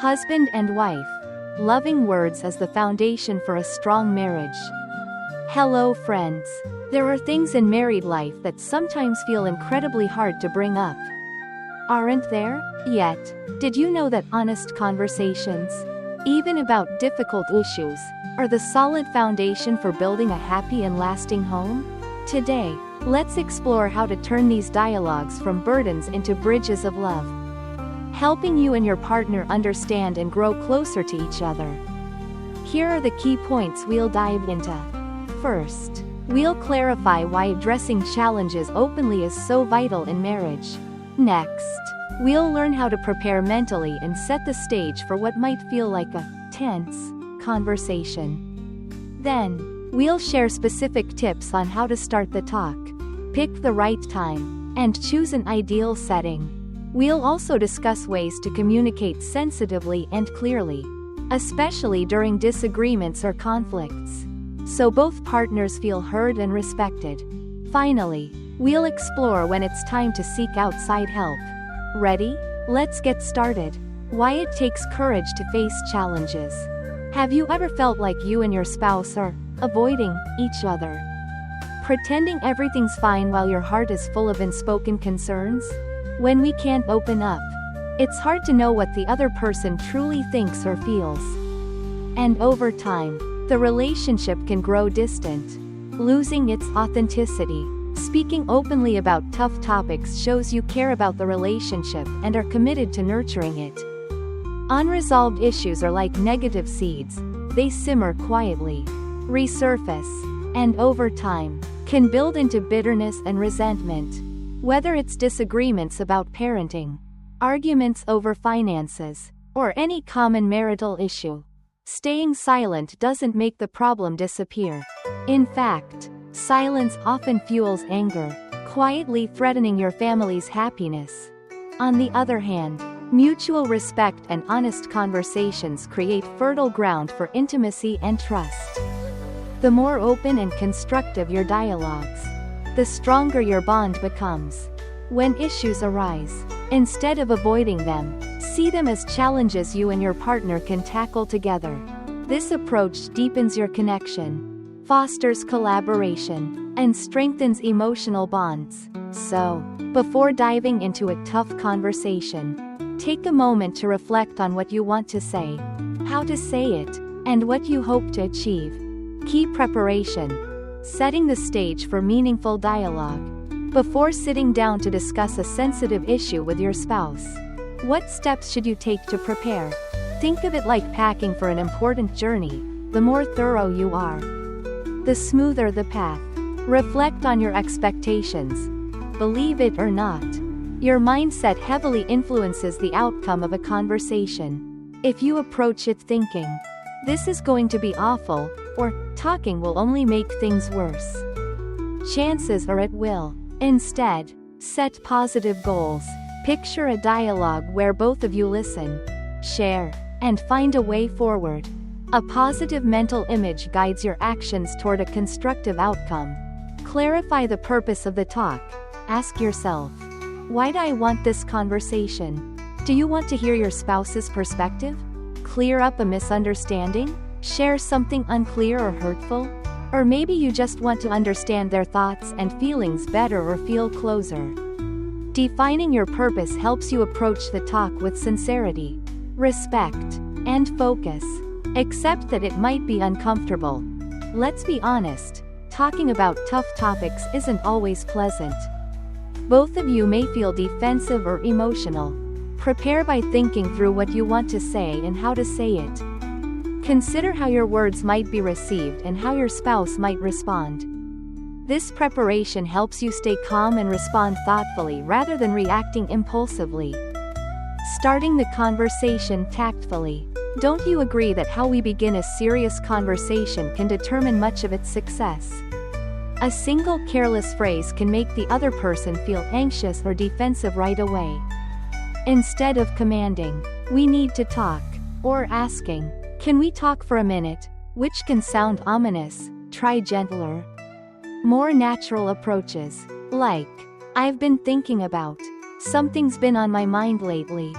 Husband and wife. Loving words as the foundation for a strong marriage. Hello friends. There are things in married life that sometimes feel incredibly hard to bring up. Aren't there? Yet, did you know that honest conversations, even about difficult issues, are the solid foundation for building a happy and lasting home? Today, let's explore how to turn these dialogues from burdens into bridges of love, helping you and your partner understand and grow closer to each other. Here are the key points we'll dive into. First, we'll clarify why addressing challenges openly is so vital in marriage. Next, we'll learn how to prepare mentally and set the stage for what might feel like a tense conversation. Then, we'll share specific tips on how to start the talk, pick the right time, and choose an ideal setting. We'll also discuss ways to communicate sensitively and clearly, especially during disagreements or conflicts, so both partners feel heard and respected. Finally, we'll explore when it's time to seek outside help. Ready? Let's get started. Why it takes courage to face challenges. Have you ever felt like you and your spouse are avoiding each other, pretending everything's fine while your heart is full of unspoken concerns? When we can't open up, it's hard to know what the other person truly thinks or feels. And over time, the relationship can grow distant, losing its authenticity. Speaking openly about tough topics shows you care about the relationship and are committed to nurturing it. Unresolved issues are like negative seeds. They simmer quietly, resurface, and over time, can build into bitterness and resentment. Whether it's disagreements about parenting, arguments over finances, or any common marital issue, staying silent doesn't make the problem disappear. In fact, silence often fuels anger, quietly threatening your family's happiness. On the other hand, mutual respect and honest conversations create fertile ground for intimacy and trust. The more open and constructive your dialogues, the stronger your bond becomes. When issues arise, instead of avoiding them, see them as challenges you and your partner can tackle together. This approach deepens your connection, fosters collaboration, and strengthens emotional bonds. So, before diving into a tough conversation, take a moment to reflect on what you want to say, how to say it, and what you hope to achieve. Key preparation. Setting the stage for meaningful dialogue. Before sitting down to discuss a sensitive issue with your spouse, what steps should you take to prepare? Think of it like packing for an important journey. The more thorough you are, the smoother the path. Reflect on your expectations. Believe it or not, your mindset heavily influences the outcome of a conversation. If you approach it thinking, "This is going to be awful," or "Talking will only make things worse," chances are it will. Instead, set positive goals. Picture a dialogue where both of you listen, share, and find a way forward. A positive mental image guides your actions toward a constructive outcome. Clarify the purpose of the talk. Ask yourself, why do I want this conversation? Do you want to hear your spouse's perspective? Clear up a misunderstanding? Share something unclear or hurtful? Or maybe you just want to understand their thoughts and feelings better or feel closer. Defining your purpose helps you approach the talk with sincerity, respect, and focus. Accept that it might be uncomfortable. Let's be honest, talking about tough topics isn't always pleasant. Both of you may feel defensive or emotional. Prepare by thinking through what you want to say and how to say it. Consider how your words might be received and how your spouse might respond. This preparation helps you stay calm and respond thoughtfully rather than reacting impulsively. Starting the conversation tactfully. Don't you agree that how we begin a serious conversation can determine much of its success? A single careless phrase can make the other person feel anxious or defensive right away. Instead of commanding, "We need to talk," or asking, "Can we talk for a minute?" which can sound ominous, try gentler, more natural approaches, like, "I've been thinking about, something's been on my mind lately,"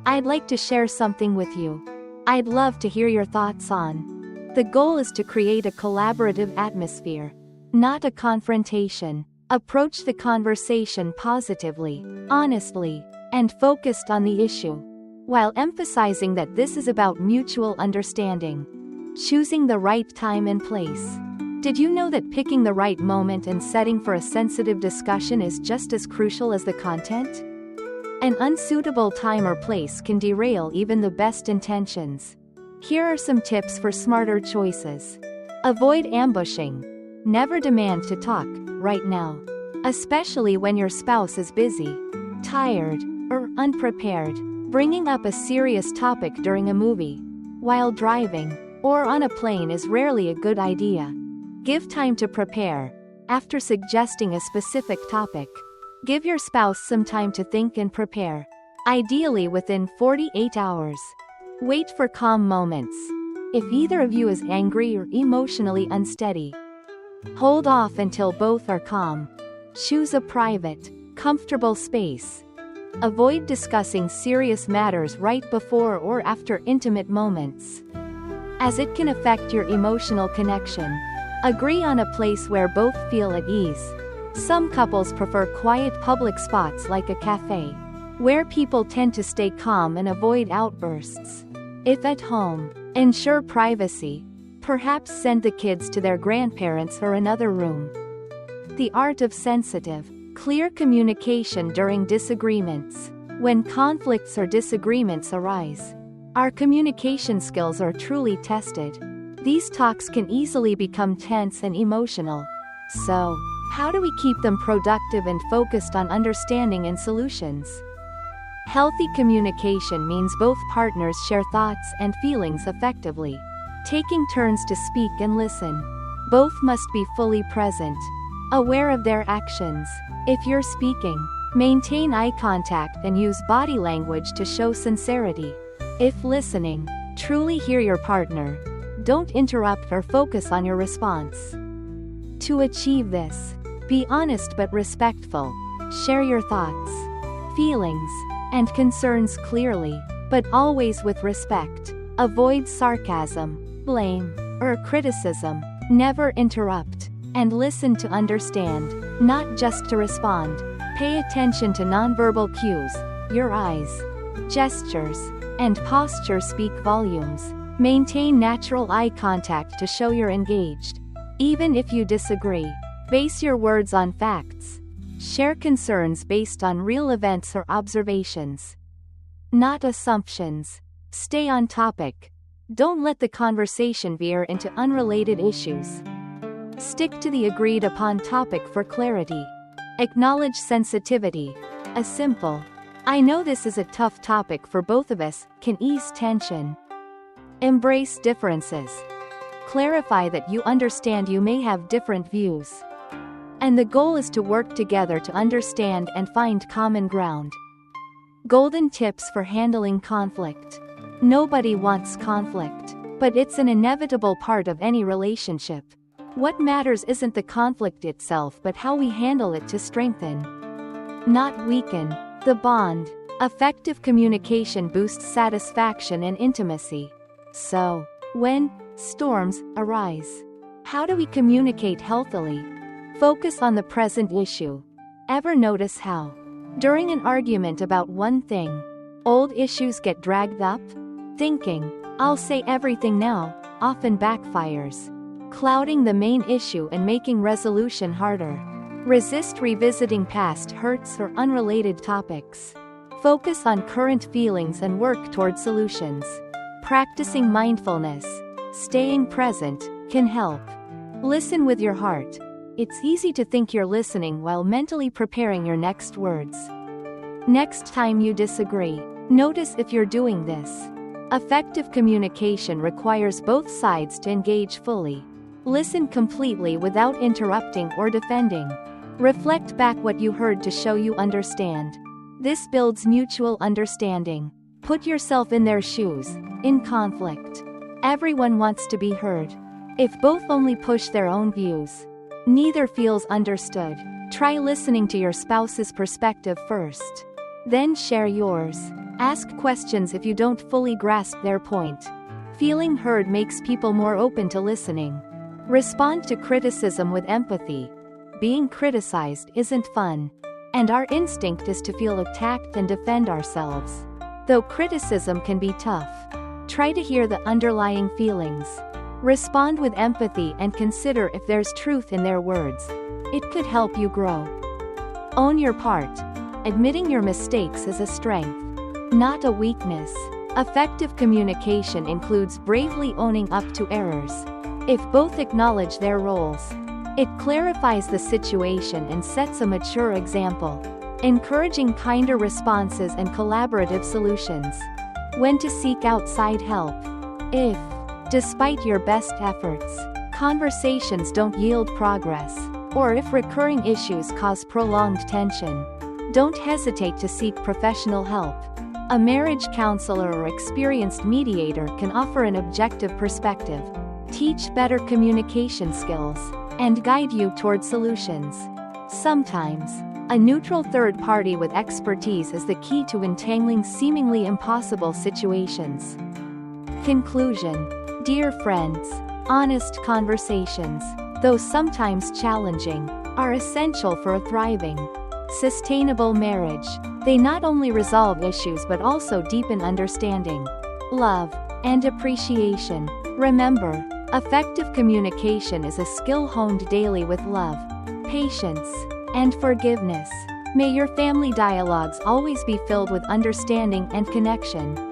I'd like to share something with you. I'd love to hear your thoughts on. The goal is to create a collaborative atmosphere, not a confrontation. Approach the conversation positively, honestly, and focused on the issue, while emphasizing that this is about mutual understanding. Choosing the right time and place. Did you know that picking the right moment and setting for a sensitive discussion is just as crucial as the content? An unsuitable time or place can derail even the best intentions. Here are some tips for smarter choices. Avoid ambushing. Never demand to talk right now, especially when your spouse is busy, tired, or unprepared. Bringing up a serious topic during a movie, while driving, or on a plane is rarely a good idea. Give time to prepare. After suggesting a specific topic, give your spouse some time to think and prepare, ideally within 48 hours. Wait for calm moments. If either of you is angry or emotionally unsteady, hold off until both are calm. Choose a private, comfortable space. Avoid discussing serious matters right before or after intimate moments, as it can affect your emotional connection. Agree on a place where both feel at ease. Some couples prefer quiet public spots like a cafe, where people tend to stay calm and avoid outbursts. If at home, ensure privacy. Perhaps send the kids to their grandparents or another room. The art of sensitive, clear communication during disagreements. When conflicts or disagreements arise, our communication skills are truly tested. These talks can easily become tense and emotional. So, how do we keep them productive and focused on understanding and solutions? Healthy communication means both partners share thoughts and feelings effectively, taking turns to speak and listen. Both must be fully present, aware of their actions. If you're speaking, maintain eye contact and use body language to show sincerity. If listening, truly hear your partner. Don't interrupt or focus on your response. To achieve this, be honest but respectful. Share your thoughts, feelings, and concerns clearly, but always with respect. Avoid sarcasm, blame, or criticism. Never interrupt, and listen to understand, not just to respond. Pay attention to nonverbal cues. Your eyes, gestures, and posture speak volumes. Maintain natural eye contact to show you're engaged. Even if you disagree, base your words on facts. Share concerns based on real events or observations, not assumptions. Stay on topic. Don't let the conversation veer into unrelated issues. Stick to the agreed upon topic for clarity. Acknowledge sensitivity. A simple, "I know this is a tough topic for both of us," can ease tension. Embrace differences. Clarify that you understand you may have different views, and the goal is to work together to understand and find common ground. Golden tips for handling conflict. Nobody wants conflict, but it's an inevitable part of any relationship. What matters isn't the conflict itself but how we handle it to strengthen, not weaken, the bond. Effective communication boosts satisfaction and intimacy. So, when storms arise, how do we communicate healthily? Focus on the present issue. Ever notice how, during an argument about one thing, old issues get dragged up? Thinking, "I'll say everything now," often backfires, clouding the main issue and making resolution harder. Resist revisiting past hurts or unrelated topics. Focus on current feelings and work toward solutions. Practicing mindfulness, staying present, can help. Listen with your heart. It's easy to think you're listening while mentally preparing your next words. Next time you disagree, notice if you're doing this. Effective communication requires both sides to engage fully. Listen completely without interrupting or defending. Reflect back what you heard to show you understand. This builds mutual understanding. Put yourself in their shoes. In conflict, everyone wants to be heard. If both only push their own views, neither feels understood. Try listening to your spouse's perspective first, then share yours. Ask questions if you don't fully grasp their point. Feeling heard makes people more open to listening. Respond to criticism with empathy. Being criticized isn't fun. And our instinct is to feel attacked and defend ourselves. Though criticism can be tough, try to hear the underlying feelings. Respond with empathy and consider if there's truth in their words. It could help you grow. Own your part. Admitting your mistakes is a strength, not a weakness. Effective communication includes bravely owning up to errors. If both acknowledge their roles, it clarifies the situation and sets a mature example, encouraging kinder responses and collaborative solutions. When to seek outside help. If, despite your best efforts, conversations don't yield progress, or if recurring issues cause prolonged tension, don't hesitate to seek professional help. A marriage counselor or experienced mediator can offer an objective perspective, teach better communication skills, and guide you toward solutions. Sometimes, a neutral third party with expertise is the key to untangling seemingly impossible situations. Conclusion. Dear friends, honest conversations, though sometimes challenging, are essential for a thriving, sustainable marriage. They not only resolve issues but also deepen understanding, love, and appreciation. Remember, effective communication is a skill honed daily with love, patience, and forgiveness. May your family dialogues always be filled with understanding and connection.